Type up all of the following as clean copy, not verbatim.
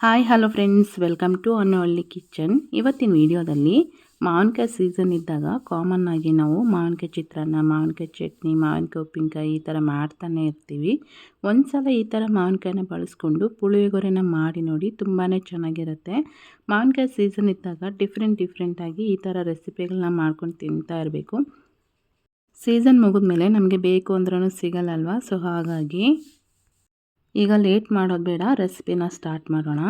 Hi hello friends, welcome to Annohalli kitchen. ಇವತ್ತಿನ ವಿಡಿಯೋದಲ್ಲಿ ಮಾವಿನಕಾಯಿ ಸೀಸನ್ ಇದ್ದಾಗ ಕಾಮನ್ ಆಗಿ ನಾವು ಮಾವಿನಕಾಯಿ ಚಿತ್ರಾನ್ನ, ಮಾವಿನಕಾಯಿ ಚಟ್ನಿ, ಮಾವಿನಕಾಯಿ ಉಪ್ಪಿನಕಾಯಿ ಈ ಥರ ಮಾಡ್ತಾನೆ ಇರ್ತೀವಿ. ಒಂದ್ಸಲ ಈ ಥರ ಮಾವಿನಕಾಯಿನ ಬಳಸ್ಕೊಂಡು ಪುಳಿಯೋಗರೆನ ಮಾಡಿ ನೋಡಿ, ತುಂಬಾ ಚೆನ್ನಾಗಿರುತ್ತೆ. ಮಾವಿನಕಾಯಿ ಸೀಸನ್ ಇದ್ದಾಗ ಡಿಫ್ರೆಂಟಾಗಿ ಈ ಥರ ರೆಸಿಪಿಗಳನ್ನ ಮಾಡ್ಕೊಂಡು ತಿಂತಾ ಇರಬೇಕು. ಸೀಸನ್ ಮುಗಿದ್ಮೇಲೆ ನಮಗೆ ಬೇಕು ಅಂದ್ರೂ ಸಿಗಲ್ಲ ಅಲ್ವಾ. ಸೊ ಹಾಗಾಗಿ ಈಗ ಲೇಟ್ ಮಾಡೋದು ಬೇಡ, ರೆಸಿಪಿನ ಸ್ಟಾರ್ಟ್ ಮಾಡೋಣ.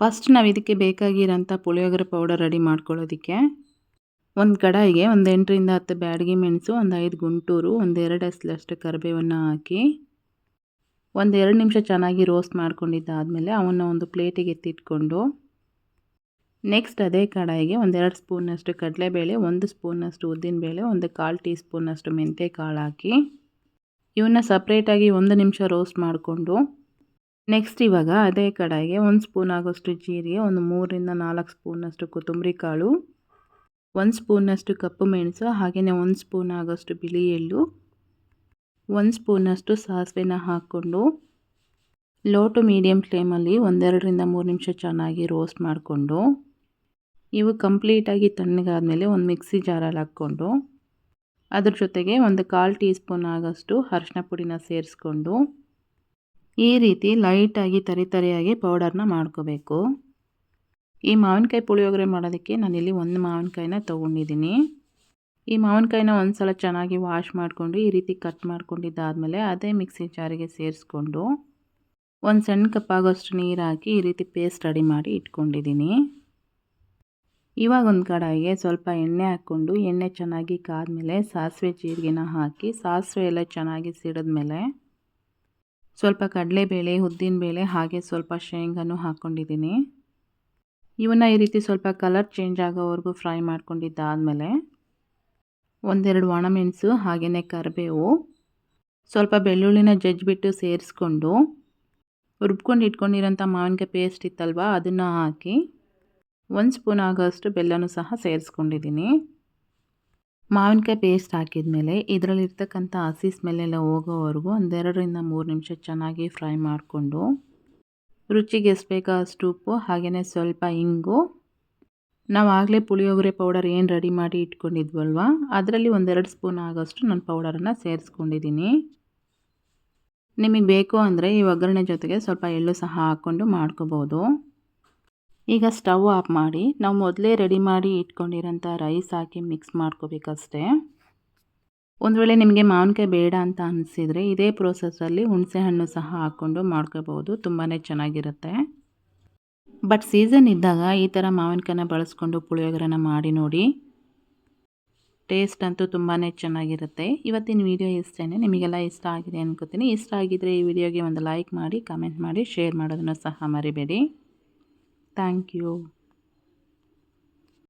ಫಸ್ಟ್ ನಾವು ಇದಕ್ಕೆ ಬೇಕಾಗಿರೋಂಥ ಪುಳಿಯೋಗರೆ ಪೌಡರ್ ರೆಡಿ ಮಾಡ್ಕೊಳ್ಳೋದಕ್ಕೆ ಒಂದು ಕಡಾಯಿಗೆ ಒಂದು 8ರಿಂದ 10 ಬ್ಯಾಡಗಿ ಮೆಣಸು, ಒಂದು 5 ಗುಂಟೂರು, ಒಂದು 2 ಎಸಲಷ್ಟು ಕರಿಬೇವನ್ನು ಹಾಕಿ ಒಂದು 2 ನಿಮಿಷ ಚೆನ್ನಾಗಿ ರೋಸ್ಟ್ ಮಾಡ್ಕೊಂಡಿದ್ದಾದಮೇಲೆ ಅವನ್ನು ಒಂದು ಪ್ಲೇಟಿಗೆ ಎತ್ತಿಟ್ಕೊಂಡು, ನೆಕ್ಸ್ಟ್ ಅದೇ ಕಡಾಯಿಗೆ ಒಂದು 2 ಸ್ಪೂನಷ್ಟು ಕಡಲೆಬೇಳೆ, 1 ಸ್ಪೂನಷ್ಟು ಉದ್ದಿನಬೇಳೆ, ಒಂದು 1/4 ಟೀ ಸ್ಪೂನಷ್ಟು ಮೆಂತ್ಯ ಕಾಳು ಹಾಕಿ ಇವನ್ನ ಸಪ್ರೇಟಾಗಿ 1 ನಿಮಿಷ ರೋಸ್ಟ್ ಮಾಡಿಕೊಂಡು, ನೆಕ್ಸ್ಟ್ ಇವಾಗ ಅದೇ ಕಡಾಯಿಗೆ 1 ಸ್ಪೂನ್ ಆಗೋಷ್ಟು ಜೀರಿಗೆ, ಒಂದು 3ರಿಂದ 4 ಸ್ಪೂನಷ್ಟು ಕೊತ್ತಂಬರಿ ಕಾಳು, 1 ಸ್ಪೂನಷ್ಟು ಕಪ್ಪು ಮೆಣಸು, ಹಾಗೆಯೇ 1 ಸ್ಪೂನ್ ಆಗೋಷ್ಟು ಬಿಳಿ ಎಳ್ಳು, 1 ಸ್ಪೂನಷ್ಟು ಸಾಸಿವೆನ ಹಾಕ್ಕೊಂಡು ಲೋ ಟು ಮೀಡಿಯಮ್ ಫ್ಲೇಮಲ್ಲಿ 1-2ರಿಂದ 3 ನಿಮಿಷ ಚೆನ್ನಾಗಿ ರೋಸ್ಟ್ ಮಾಡಿಕೊಂಡು, ಇವು ಕಂಪ್ಲೀಟಾಗಿ ತಣ್ಣಗಾದ್ಮೇಲೆ ಒಂದು ಮಿಕ್ಸಿ ಜಾರಲ್ಲಿ ಹಾಕ್ಕೊಂಡು ಅದ್ರ ಜೊತೆಗೆ ಒಂದು 1/4 ಟೀ ಸ್ಪೂನ್ ಆಗೋಷ್ಟು ಅರಿಶಿನ ಪುಡಿನ ಸೇರಿಸ್ಕೊಂಡು ಈ ರೀತಿ ಲೈಟಾಗಿ ತರಿಯಾಗಿ ಪೌಡರ್ನ ಮಾಡ್ಕೋಬೇಕು. ಈ ಮಾವಿನಕಾಯಿ ಪುಳಿಯೋಗರೆ ಮಾಡೋದಕ್ಕೆ ನಾನಿಲ್ಲಿ ಒಂದು ಮಾವಿನಕಾಯಿನ ತೊಗೊಂಡಿದ್ದೀನಿ. ಈ ಮಾವಿನಕಾಯಿನ ಒಂದು ಸಲ ಚೆನ್ನಾಗಿ ವಾಶ್ ಮಾಡಿಕೊಂಡು ಈ ರೀತಿ ಕಟ್ ಮಾಡ್ಕೊಂಡಿದ್ದಾದಮೇಲೆ ಅದೇ ಮಿಕ್ಸಿ ಜಾರಿಗೆ ಸೇರಿಸ್ಕೊಂಡು ಒಂದು ಸಣ್ಣ ಕಪ್ ಆಗೋಷ್ಟು ನೀರು ಹಾಕಿ ಈ ರೀತಿ ಪೇಸ್ಟ್ ರೆಡಿ ಮಾಡಿ ಇಟ್ಕೊಂಡಿದ್ದೀನಿ. ಇವಾಗ ಒಂದು ಕಡಾಯಿಗೆ ಸ್ವಲ್ಪ ಎಣ್ಣೆ ಹಾಕ್ಕೊಂಡು, ಎಣ್ಣೆ ಚೆನ್ನಾಗಿ ಕಾದ್ಮೇಲೆ ಸಾಸಿವೆ ಜೀರಿಗೆನ ಹಾಕಿ, ಸಾಸಿವೆ ಎಲ್ಲ ಚೆನ್ನಾಗಿ ಸಿಡಿದ್ಮೇಲೆ ಸ್ವಲ್ಪ ಕಡಲೆಬೇಳೆ, ಉದ್ದಿನಬೇಳೆ ಹಾಗೆ ಸ್ವಲ್ಪ ಶೇಂಗಾನು ಹಾಕ್ಕೊಂಡಿದ್ದೀನಿ. ಇವನ್ನ ಈ ರೀತಿ ಸ್ವಲ್ಪ ಕಲರ್ ಚೇಂಜ್ ಆಗೋವರೆಗೂ ಫ್ರೈ ಮಾಡ್ಕೊಂಡಿದ್ದಾದಮೇಲೆ 1-2 ಒಣಮೆಣಸು ಹಾಗೆಯೇ ಕರಿಬೇವು, ಸ್ವಲ್ಪ ಬೆಳ್ಳುಳ್ಳಿನ ಜಜ್ಜಿಬಿಟ್ಟು ಸೇರಿಸ್ಕೊಂಡು ರುಬ್ಕೊಂಡು ಇಟ್ಕೊಂಡಿರೋಂಥ ಮಾವಿನಕಾಯಿ ಪೇಸ್ಟ್ ಇತ್ತಲ್ವ ಅದನ್ನು ಹಾಕಿ 1 ಸ್ಪೂನ್ ಆಗೋಷ್ಟು ಬೆಲ್ಲನೂ ಸಹ ಸೇರಿಸ್ಕೊಂಡಿದ್ದೀನಿ. ಮಾವಿನಕಾಯಿ ಪೇಸ್ಟ್ ಹಾಕಿದ್ಮೇಲೆ ಇದರಲ್ಲಿರ್ತಕ್ಕಂಥ ಹಸಿ ಸ್ಮೆಲ್ಲೆಲ್ಲ ಹೋಗೋವರೆಗೂ 1-2ರಿಂದ 3 ನಿಮಿಷ ಚೆನ್ನಾಗಿ ಫ್ರೈ ಮಾಡಿಕೊಂಡು, ರುಚಿಗೆ ಎಷ್ಟು ಬೇಕೋ ಅಷ್ಟು ಉಪ್ಪು ಹಾಗೆಯೇ ಸ್ವಲ್ಪ ಇಂಗು, ನಾವು ಆಗಲೇ ಪುಳಿಯೋಗರೆ ಪೌಡರ್ ಏನು ರೆಡಿ ಮಾಡಿ ಇಟ್ಕೊಂಡಿದ್ವಲ್ವ ಅದರಲ್ಲಿ 1-2 ಸ್ಪೂನ್ ಆಗೋಷ್ಟು ನಾನು ಪೌಡರನ್ನು ಸೇರಿಸ್ಕೊಂಡಿದ್ದೀನಿ. ನಿಮಗೆ ಬೇಕು ಅಂದರೆ ಈ ಒಗ್ಗರಣೆ ಜೊತೆಗೆ ಸ್ವಲ್ಪ ಎಳ್ಳು ಸಹ ಹಾಕ್ಕೊಂಡು ಮಾಡ್ಕೋಬೋದು. ಈಗ ಸ್ಟವ್ ಆಫ್ ಮಾಡಿ ನಾವು ಮೊದಲೇ ರೆಡಿ ಮಾಡಿ ಇಟ್ಕೊಂಡಿರೋಂಥ ರೈಸ್ ಹಾಕಿ ಮಿಕ್ಸ್ ಮಾಡ್ಕೋಬೇಕಷ್ಟೇ. ಒಂದು ವೇಳೆ ನಿಮಗೆ ಮಾವಿನಕಾಯಿ ಬೇಡ ಅಂತ ಅನಿಸಿದರೆ ಇದೇ ಪ್ರೋಸೆಸ್ಸಲ್ಲಿ ಹುಣಸೆಹಣ್ಣು ಸಹ ಹಾಕ್ಕೊಂಡು ಮಾಡ್ಕೋಬೋದು, ತುಂಬಾ ಚೆನ್ನಾಗಿರುತ್ತೆ. ಬಟ್ ಸೀಸನ್ ಇದ್ದಾಗ ಈ ಥರ ಮಾವಿನಕಾಯಿನ ಬಳಸ್ಕೊಂಡು ಪುಳಿಯೋಗರೆನ ಮಾಡಿ ನೋಡಿ, ಟೇಸ್ಟ್ ಅಂತೂ ತುಂಬಾ ಚೆನ್ನಾಗಿರುತ್ತೆ. ಇವತ್ತಿನ ವಿಡಿಯೋ ಇಷ್ಟೇ, ನಿಮಗೆಲ್ಲ ಇಷ್ಟ ಆಗಿದೆ ಅನ್ಕೋತೀನಿ. ಇಷ್ಟ ಆಗಿದ್ದರೆ ಈ ವಿಡಿಯೋಗೆ ಒಂದು ಲೈಕ್ ಮಾಡಿ, ಕಮೆಂಟ್ ಮಾಡಿ, ಶೇರ್ ಮಾಡೋದನ್ನು ಸಹ ಮರಿಬೇಡಿ. Thank you.